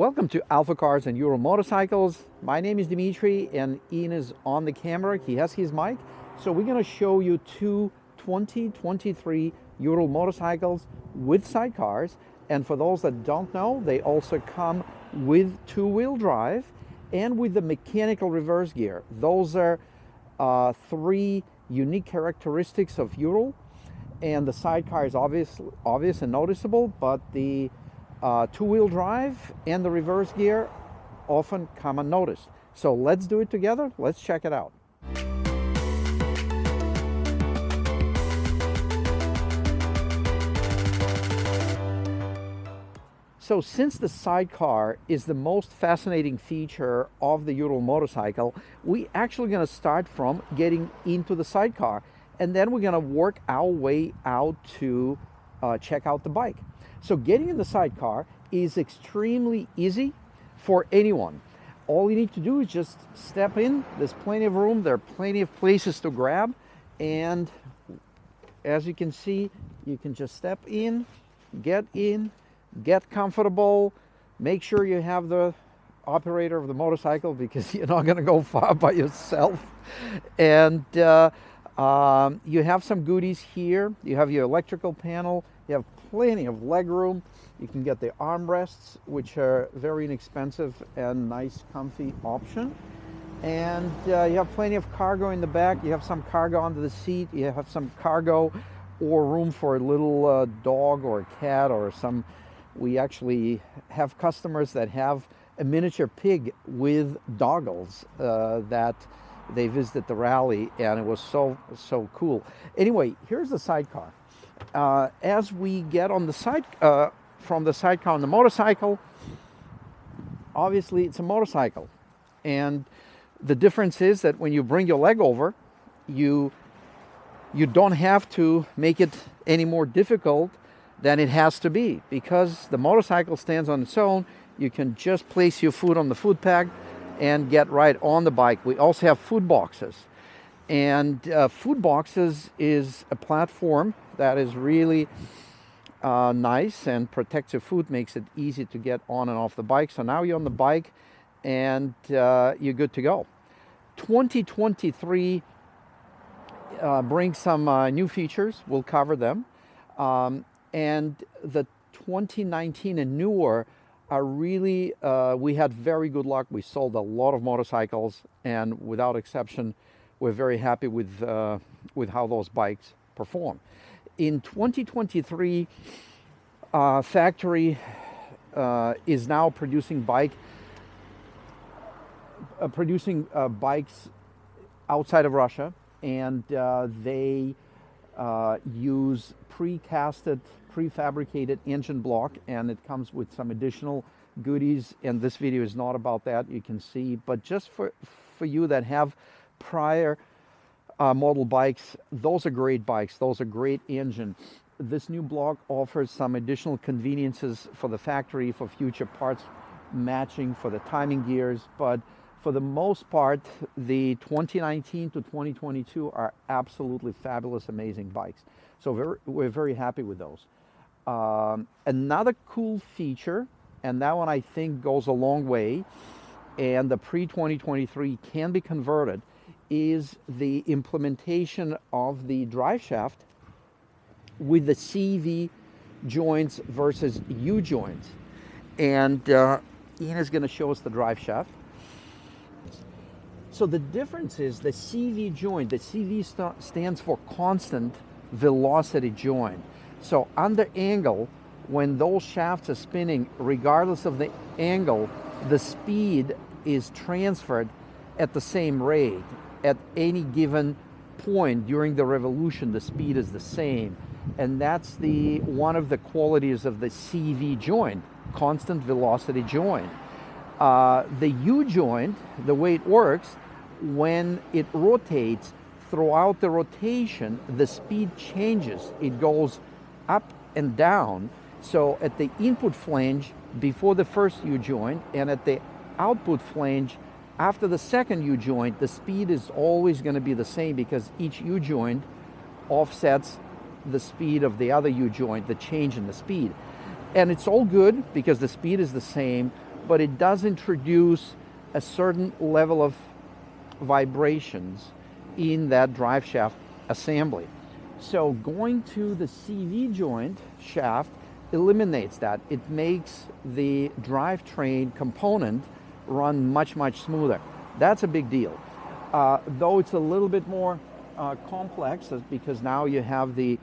Welcome to AlphaCars and Ural Motorcycles. My name is Dimitri and Ian is on the camera. He has his mic. So we're going to show you two 2023 Ural motorcycles with sidecars. And for those that don't know, they also come with two-wheel drive and with the mechanical reverse gear. Those are three unique characteristics of Ural. And the sidecar is obvious and noticeable, but the two-wheel drive and the reverse gear often come unnoticed. So let's do it together. Let's check it out. So since the sidecar is the most fascinating feature of the Ural motorcycle, we actually going to start from getting into the sidecar, and then we're going to work our way out to check out the bike. So getting in the sidecar is extremely easy for anyone. All you need to do is just step in. There's plenty of room. There are plenty of places to grab. And as you can see, you can just step in, get comfortable. Make sure you have the operator of the motorcycle because you're not going to go far by yourself. And you have some goodies here. You have your electrical panel. You have plenty of leg room. You can get the armrests, which are very inexpensive and nice, comfy option. And you have plenty of cargo in the back. You have some cargo under the seat. You have some cargo or room for a little dog or a cat or some. We actually have customers that have a miniature pig with doggles that they visited the rally, and it was so cool. Anyway, here's the sidecar. As we get on the side from the sidecar on the motorcycle, obviously it's a motorcycle, and the difference is that when you bring your leg over, you don't have to make it any more difficult than it has to be, because the motorcycle stands on its own. You can just place your foot on the foot peg and get right on the bike. We also have food boxes, and food boxes is a platform that is really nice and protects your foot, makes it easy to get on and off the bike. So now you're on the bike and you're good to go. 2023 brings some new features. We'll cover them. And the 2019 and newer are really, we had very good luck. We sold a lot of motorcycles, and without exception, we're very happy with how those bikes perform. In 2023, factory is now producing bikes outside of Russia, and they use pre-casted, prefabricated engine block, and it comes with some additional goodies, and this video is not about that, you can see, but just for you that have prior model bikes, those are great bikes, those are great engine. This new block offers some additional conveniences for the factory, for future parts matching, for the timing gears, but for the most part, the 2019 to 2022 are absolutely fabulous, amazing bikes. So we're very happy with those. Another cool feature, and that one I think goes a long way, and the pre-2023 can be converted, is the implementation of the drive shaft with the CV joints versus U joints. And Ian is going to show us the drive shaft. So the difference is the CV joint. The CV stands for constant velocity joint. So under angle, when those shafts are spinning, regardless of the angle, the speed is transferred at the same rate. At any given point during the revolution, the speed is the same. And that's one of the qualities of the CV joint, constant velocity joint. The U joint, the way it works, when it rotates, throughout the rotation, the speed changes. It goes up and down. So at the input flange before the first U joint, and at the output flange after the second U joint, the speed is always going to be the same, because each U joint offsets the speed of the other U joint, the change in the speed. And it's all good because the speed is the same, but it does introduce a certain level of vibrations in that drive shaft assembly. So going to the CV joint shaft eliminates that. It makes the drivetrain component run much, much smoother. That's a big deal. Though it's a little bit more complex, because now you have the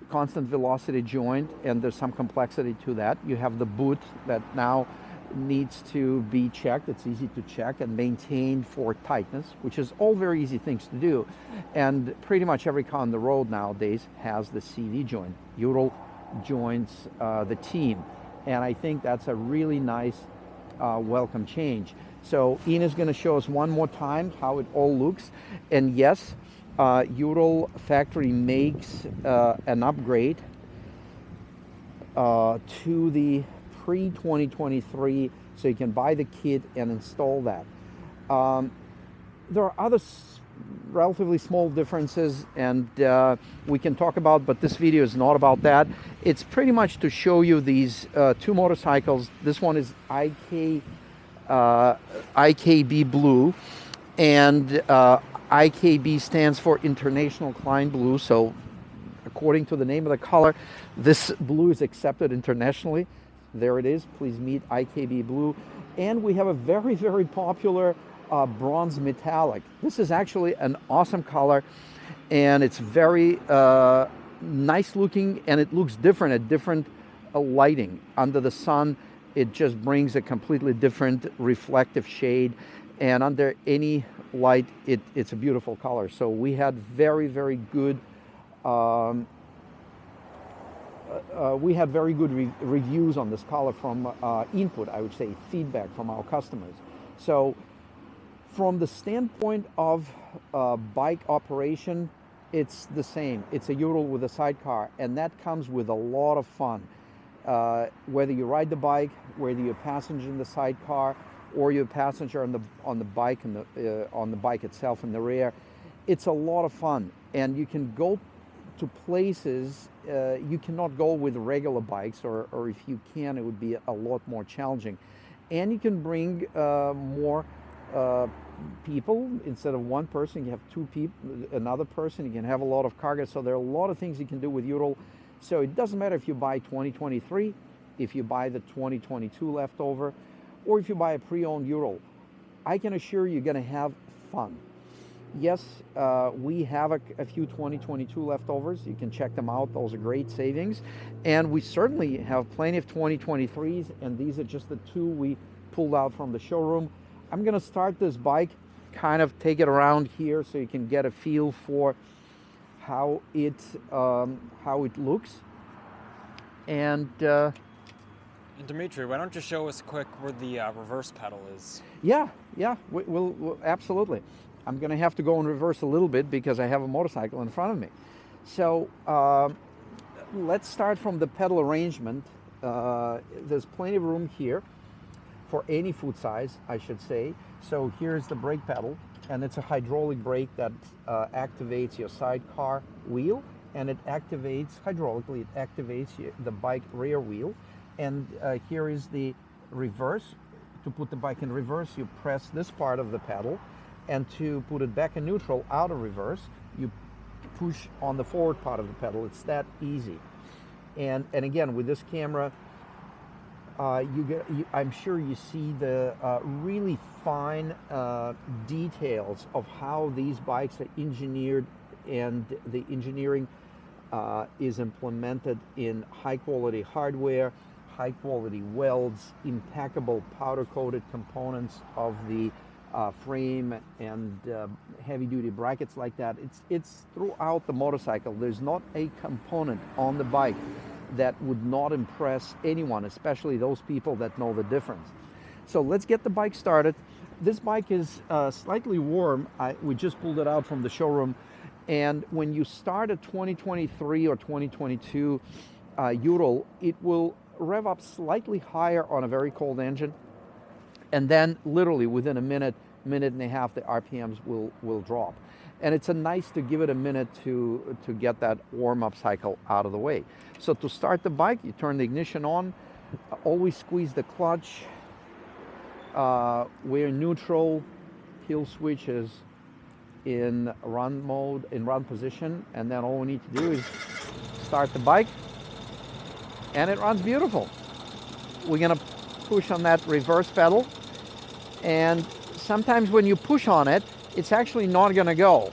constant velocity joint and there's some complexity to that. You have the boot that now needs to be checked. It's easy to check and maintain for tightness, which is all very easy things to do. And pretty much every car on the road nowadays has the CV joint. Ural joins the team. And I think that's a really nice welcome change. So Ian is going to show us one more time how it all looks. And yes, Ural factory makes an upgrade to the pre-2023, so you can buy the kit and install that. There are other relatively small differences, and we can talk about, but this video is not about that. It's pretty much to show you these two motorcycles. This one is IKB blue, and IKB stands for International Klein Blue. So according to the name of the color, this blue is accepted internationally. There it is. Please meet IKB blue. And we have a very, very popular bronze metallic. This is actually an awesome color, and it's very nice looking, and it looks different at different lighting. Under the sun, it just brings a completely different reflective shade, and under any light, it's a beautiful color. So we had very, very good reviews on this color from input, I would say, feedback from our customers. So from the standpoint of bike operation, it's the same. It's a Ural with a sidecar, and that comes with a lot of fun. Whether you ride the bike, whether you're a passenger in the sidecar, or you're a passenger on the bike and on the bike itself in the rear, it's a lot of fun. And you can go to places you cannot go with regular bikes, or if you can, it would be a lot more challenging. And you can bring more people. Instead of one person, you have two people, another person. You can have a lot of cargo. So there are a lot of things you can do with Ural. So it doesn't matter if you buy 2023, if you buy the 2022 leftover, or if you buy a pre-owned Ural. I can assure you're going to have fun. Yes, we have a few 2022 leftovers. You can check them out. Those are great savings. And we certainly have plenty of 2023s, and these are just the two we pulled out from the showroom. I'm going to start this bike, kind of take it around here so you can get a feel for how it looks. And Dmitry, why don't you show us quick where the reverse pedal is? Yeah, we'll absolutely. I'm going to have to go in reverse a little bit because I have a motorcycle in front of me. So let's start from the pedal arrangement. There's plenty of room here for any foot size, I should say. So here's the brake pedal, and it's a hydraulic brake that activates your sidecar wheel, and it activates hydraulically. It activates the bike rear wheel. And here is the reverse. To put the bike in reverse, you press this part of the pedal, and to put it back in neutral out of reverse, you push on the forward part of the pedal. It's that easy. And again, with this camera, I'm sure you see the really fine details of how these bikes are engineered, and the engineering is implemented in high quality hardware, high quality welds, impeccable powder coated components of the frame, and heavy duty brackets like that. It's throughout the motorcycle. There's not a component on the bike that would not impress anyone, especially those people that know the difference. So let's get the bike started. This bike is slightly warm. We just pulled it out from the showroom, and when you start a 2023 or 2022 Ural, it will rev up slightly higher on a very cold engine, and then literally within a minute and a half, the RPMs will drop. And it's nice to give it a minute to get that warm-up cycle out of the way. So to start the bike, you turn the ignition on, always squeeze the clutch, we're in neutral, kill switch is in run mode, in run position, and then all we need to do is start the bike, and it runs beautiful. We're gonna push on that reverse pedal, and sometimes when you push on it, it's actually not gonna go,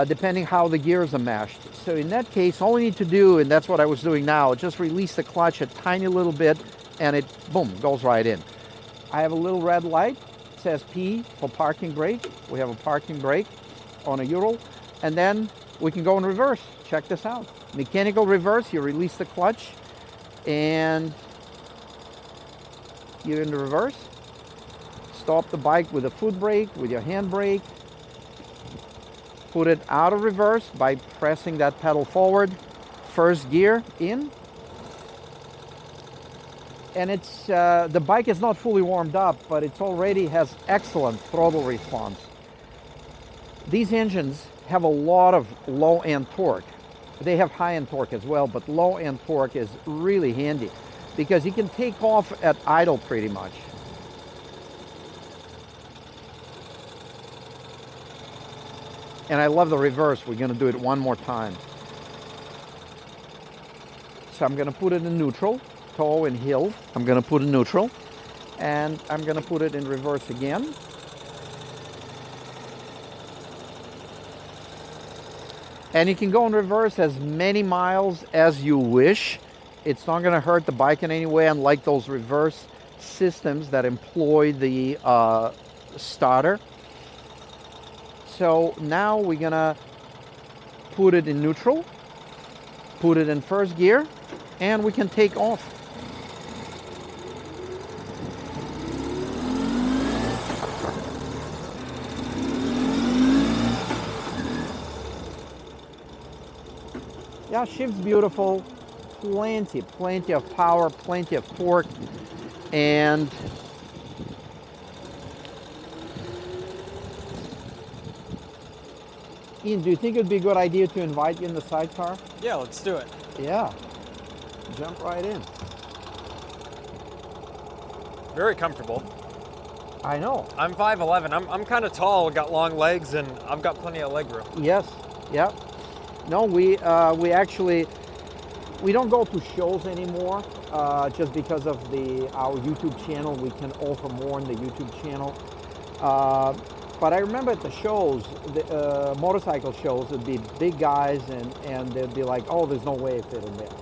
depending how the gears are meshed. So in that case, all we need to do, and that's what I was doing now, just release the clutch a tiny little bit, and it, boom, goes right in. I have a little red light, it says P for parking brake. We have a parking brake on a Ural, and then we can go in reverse. Check this out. Mechanical reverse, you release the clutch, and you're in the reverse. Stop the bike with a foot brake, with your hand brake. Put it out of reverse by pressing that pedal forward. First gear in. And it's the bike is not fully warmed up, but it already has excellent throttle response. These engines have a lot of low-end torque. They have high-end torque as well, but low-end torque is really handy because you can take off at idle pretty much. And I love the reverse. We're going to do it one more time. So I'm going to put it in neutral, toe and heel. I'm going to put in neutral, and I'm going to put it in reverse again. And you can go in reverse as many miles as you wish. It's not going to hurt the bike in any way, unlike those reverse systems that employ the starter. So now we're going to put it in neutral, put it in first gear, and we can take off. Yeah, shift's beautiful, plenty of power, plenty of torque, and Ian, do you think it would be a good idea to invite you in the sidecar? Yeah, let's do it. Yeah, jump right in. Very comfortable. I know. I'm 5'11". I'm kind of tall, got long legs, and I've got plenty of leg room. Yes, yeah. No, we actually, we don't go to shows anymore just because of our YouTube channel. We can offer more on the YouTube channel. But I remember at the shows, the motorcycle shows, it'd be big guys and they'd be like, oh, there's no way I fit in there.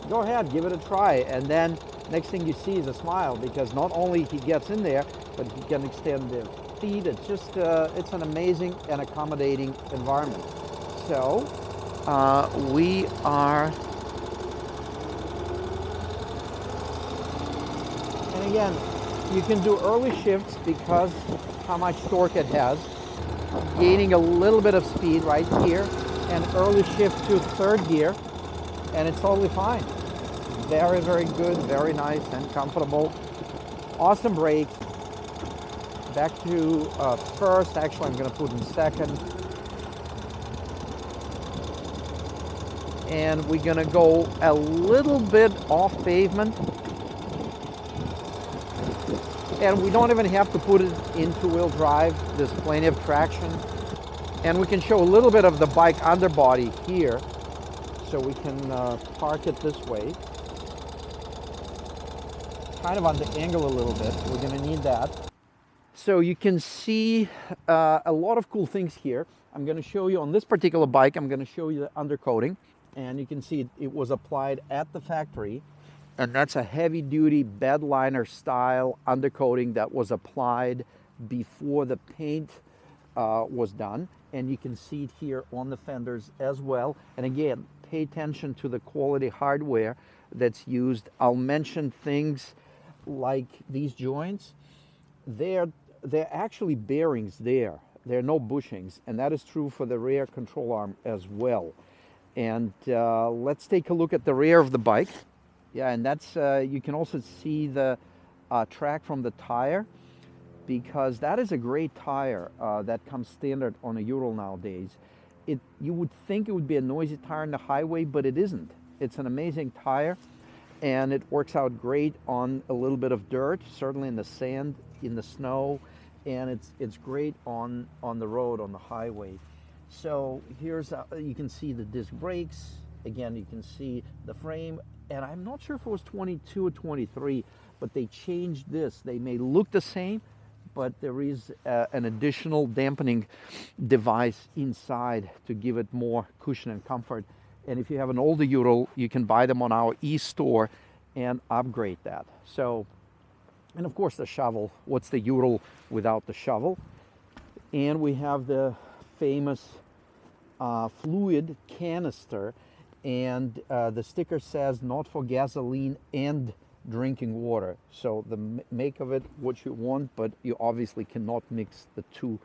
Go ahead, give it a try. And then next thing you see is a smile because not only he gets in there, but he can extend the feet. It's just, it's an amazing and accommodating environment. So we are, and again, you can do early shifts because how much torque it has, gaining a little bit of speed right here, and early shift to third gear, and it's totally fine. Very, very good, very nice and comfortable. Awesome brake. Back to first, actually I'm going to put in second. And we're going to go a little bit off pavement. And we don't even have to put it into wheel drive. There's plenty of traction. And we can show a little bit of the bike underbody here. So we can park it this way. Kind of on the angle a little bit. We're going to need that. So you can see a lot of cool things here. I'm going to show you on this particular bike, I'm going to show you the undercoating. And you can see it was applied at the factory. And that's a heavy-duty bed liner style undercoating that was applied before the paint was done. And you can see it here on the fenders as well. And again, pay attention to the quality hardware that's used. I'll mention things like these joints. They're actually bearings there. There are no bushings. And that is true for the rear control arm as well. And let's take a look at the rear of the bike. Yeah, and that's, you can also see the track from the tire because that is a great tire that comes standard on a Ural nowadays. You would think it would be a noisy tire on the highway, but it isn't. It's an amazing tire and it works out great on a little bit of dirt, certainly in the sand in the snow, and it's great on the road, on the highway. So here's you can see the disc brakes. Again, you can see the frame, and I'm not sure if it was 22 or 23, but they changed this. They may look the same, but there is an additional dampening device inside to give it more cushion and comfort. And if you have an older Ural, you can buy them on our e-store and upgrade that. So, and of course the shovel. What's the Ural without the shovel? And we have the famous fluid canister, and the sticker says not for gasoline and drinking water. So make of it what you want, but you obviously cannot mix the two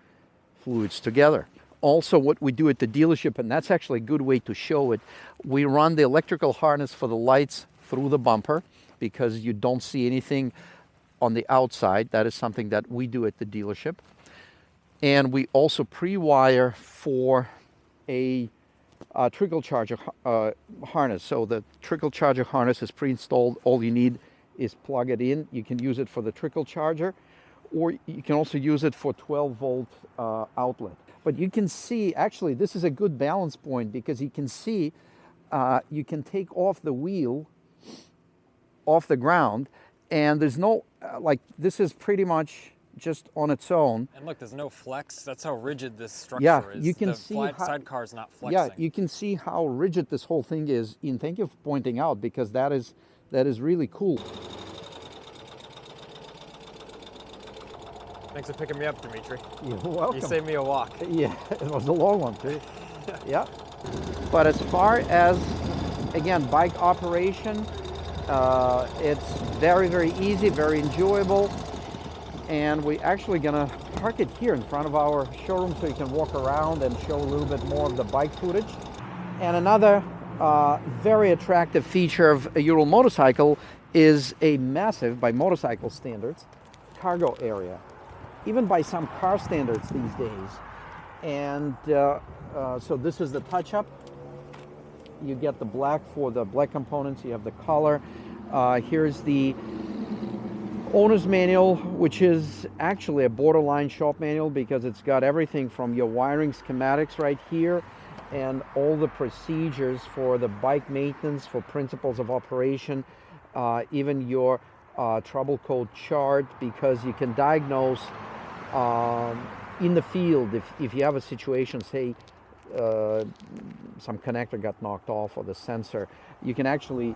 fluids together. Also, what we do at the dealership, and that's actually a good way to show it, we run the electrical harness for the lights through the bumper because you don't see anything on the outside. That is something that we do at the dealership. And we also pre-wire for a trickle charger harness. So the trickle charger harness is pre-installed. All you need is plug it in. You can use it for the trickle charger, or you can also use it for 12-volt outlet. But you can see, actually, this is a good balance point because you can see you can take off the wheel off the ground, and there's no, like, this is pretty much just on its own. And look, there's no flex. That's how rigid this structure is. You can see how, Sidecar is not flexing. Yeah, you can see how rigid this whole thing is. And thank you for pointing out, because that is really cool. Thanks for picking me up, Dimitri. You're welcome. You saved me a walk. Yeah, it was a long one too. Yeah. But as far as, again, bike operation, it's very, very easy, very enjoyable. And we're actually gonna park it here in front of our showroom so you can walk around and show a little bit more of the bike footage. And another very attractive feature of a Ural motorcycle is a massive, by motorcycle standards, cargo area. Even by some car standards these days. And so this is the touch-up. You get the black for the black components, you have the color. Here's the owner's manual, which is actually a borderline shop manual because it's got everything from your wiring schematics right here and all the procedures for the bike maintenance, for principles of operation, even your trouble code chart, because you can diagnose in the field if you have a situation, say some connector got knocked off or the sensor, you can actually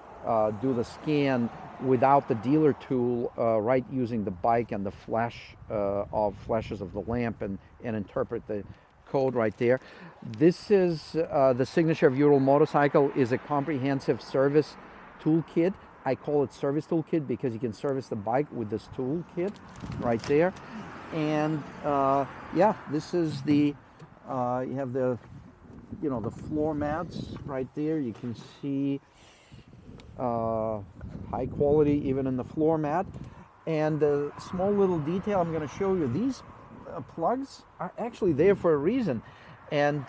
do the scan without the dealer tool, right, using the bike and the flashes of the lamp, and interpret the code right there. This is the signature of Ural motorcycle is a comprehensive service toolkit. I call it service toolkit because you can service the bike with this toolkit right there. And yeah, this is the you have the the floor mats right there. You can see high quality even in the floor mat. And a small little detail I'm going to show you, these plugs are actually there for a reason. And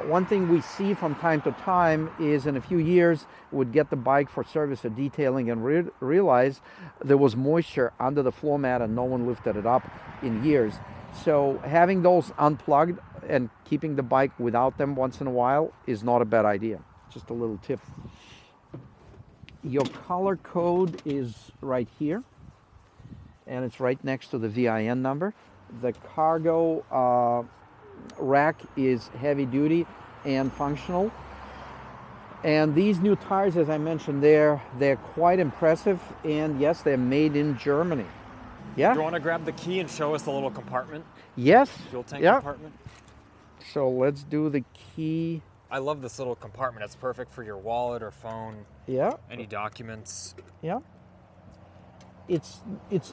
one thing we see from time to time is in a few years would get the bike for service or detailing and realize there was moisture under the floor mat and no one lifted it up in years. So having those unplugged and keeping the bike without them once in a while is not a bad idea. Just a little tip. Your color code is right here, and it's right next to the VIN number. The cargo rack is heavy duty and functional. And these new tires, as I mentioned, they're quite impressive, and yes, they're made in Germany. Yeah. Do you want to grab the key and show us the little compartment? Yes. Fuel tank Yeah. compartment? So let's do the key. I love this little compartment. It's perfect for your wallet or phone. Yeah. Any documents. Yeah. It's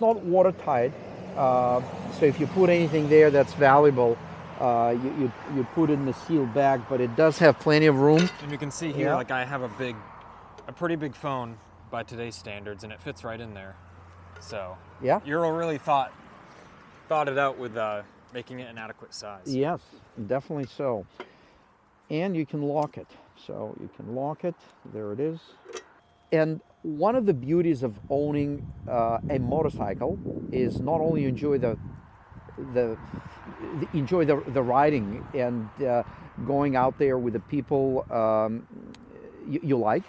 not watertight, so if you put anything there that's valuable, you put it in the sealed bag, but it does have plenty of room. And you can see here, like, I have a pretty big phone by today's standards, and it fits right in there. So yeah, Ural really thought it out with making it an adequate size. Yes, definitely so. And you can lock it. So you can lock it. There it is. And One of the beauties of owning a motorcycle is not only enjoy the riding and going out there with the people you like,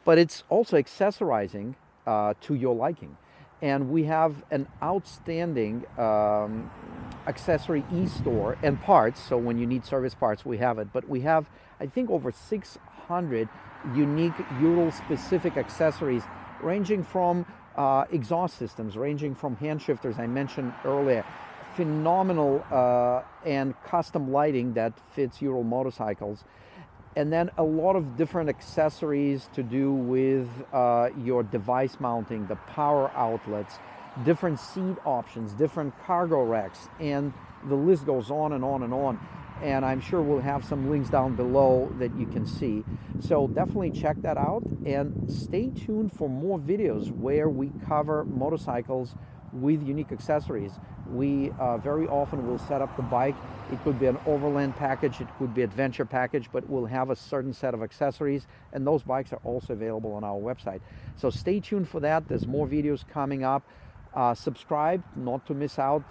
but it's also accessorizing to your liking. And we have an outstanding accessory e-store and parts. So when you need service parts, we have it. But we have, I think, over 600 unique Ural-specific accessories, ranging from exhaust systems, ranging from hand shifters I mentioned earlier, phenomenal and custom lighting that fits Ural motorcycles, and then a lot of different accessories to do with your device mounting, the power outlets, different seat options, different cargo racks, and the list goes on and on and on. And I'm sure we'll have some links down below that you can see. So definitely check that out, and stay tuned for more videos where we cover motorcycles with unique accessories. We very often will set up the bike. It could be an overland package, it could be adventure package, but we'll have a certain set of accessories, and those bikes are also available on our website. So stay tuned for that. There's more videos coming up. Subscribe not to miss out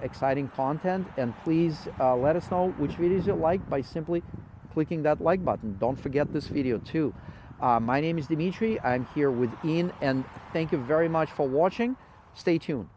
exciting content, and please let us know which videos you like by simply clicking that like button. Don't forget this video too. My name is Dimitri. I'm here with Ian, and thank you very much for watching. Stay tuned.